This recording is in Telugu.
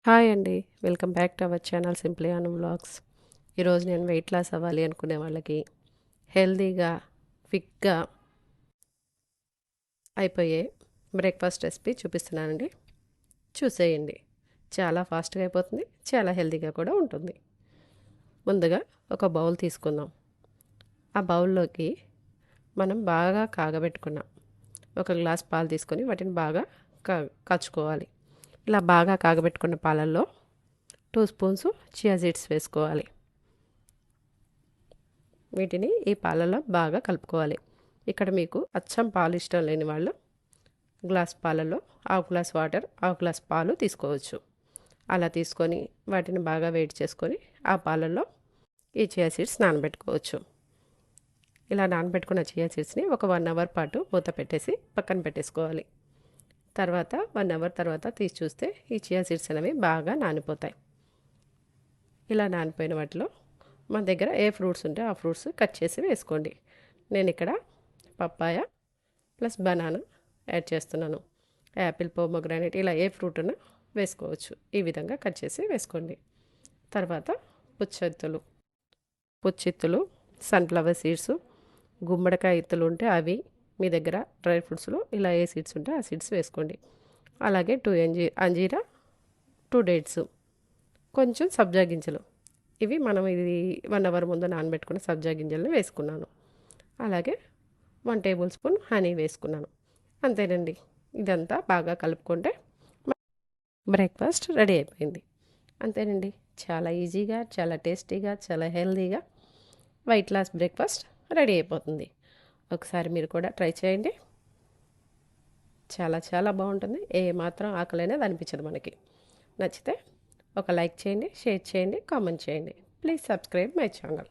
హాయ్ అండి. Welcome back to our channel simply Anu vlogs. ఈరోజు నేను వెయిట్ లాస్ అవ్వాలి అనుకునే వాళ్ళకి హెల్తీగా, క్విక్‌గా అయిపోయే బ్రేక్‌ఫాస్ట్ రెసిపీ చూపిస్తున్నానండి. చూసేయండి. చాలా ఫాస్ట్‌గా అయిపోతుంది. చాలా హెల్తీగా కూడా ఉంటుంది. ముందుగా ఒక బౌల్ తీసుకుందాం. ఆ బౌల్‌లోకి మనం బాగా కాగబెట్టుకున్న ఒక గ్లాస్ పాలు తీసుకొని వాటిని బాగా కాచుకోవాలి. ఇలా బాగా కాగబెట్టుకున్న పాలల్లో 2 స్పూన్స్ చియా సీడ్స్ వేసుకోవాలి. వీటిని ఈ పాలలో బాగా కలుపుకోవాలి. ఇక్కడ మీకు అచ్చం పాలు ఇష్టం లేని వాళ్ళు గ్లాస్ పాలలో half glass water, half glass పాలు తీసుకోవచ్చు. అలా తీసుకొని వాటిని బాగా వేడి చేసుకొని ఆ పాలల్లో ఈ చియా సీడ్స్ నానబెట్టుకోవచ్చు. ఇలా నానబెట్టుకున్న చియా సీడ్స్ని ఒక 1 అవర్ పాటు మూత పెట్టేసి పక్కన పెట్టేసుకోవాలి. తర్వాత 1 అవర్ తర్వాత తీసి చూస్తే ఈ చియా సీడ్స్ అనేవి బాగా నానిపోతాయి. ఇలా నానిపోయిన వాటిలో మన దగ్గర ఏ ఫ్రూట్స్ ఉంటే ఆ ఫ్రూట్స్ కట్ చేసి వేసుకోండి. నేను ఇక్కడ పప్పాయ ప్లస్ బనానా యాడ్ చేస్తున్నాను. యాపిల్, పోమోగ్రానైట్ ఇలా ఏ ఫ్రూట్ ఉన్నా వేసుకోవచ్చు. ఈ విధంగా కట్ చేసి వేసుకోండి. తర్వాత పుచ్చిత్తులు, సన్ఫ్లవర్ సీడ్స్, గుమ్మడికాయ ఇత్తులు ఉంటే అవి, మీ దగ్గర డ్రై ఫ్రూట్స్లో ఇలా ఏ సీడ్స్ ఉంటే ఆ సీడ్స్ వేసుకోండి. అలాగే 2 అంజీరా, 2 డేట్స్, కొంచెం సబ్జా గింజలు. ఇవి మనం ఇది 1 అవర్ ముందు నానబెట్టుకున్న సబ్జా గింజలను వేసుకున్నాను. అలాగే 1 టేబుల్ స్పూన్ హనీ వేసుకున్నాను. అంతేనండి. ఇదంతా బాగా కలుపుకుంటే బ్రేక్ఫాస్ట్ రెడీ అయిపోయింది. అంతేనండి. చాలా ఈజీగా, చాలా టేస్టీగా, చాలా హెల్తీగా వెయిట్ లాస్ బ్రేక్ఫాస్ట్ రెడీ అయిపోతుంది. ఒకసారి మీరు కూడా ట్రై చేయండి. చాలా చాలా బాగుంటుంది. ఏ మాత్రం ఆకలి అనేది అనిపించదు మనకి. నచ్చితే ఒక లైక్ చేయండి, షేర్ చేయండి, కామెంట్ చేయండి. Please subscribe my channel.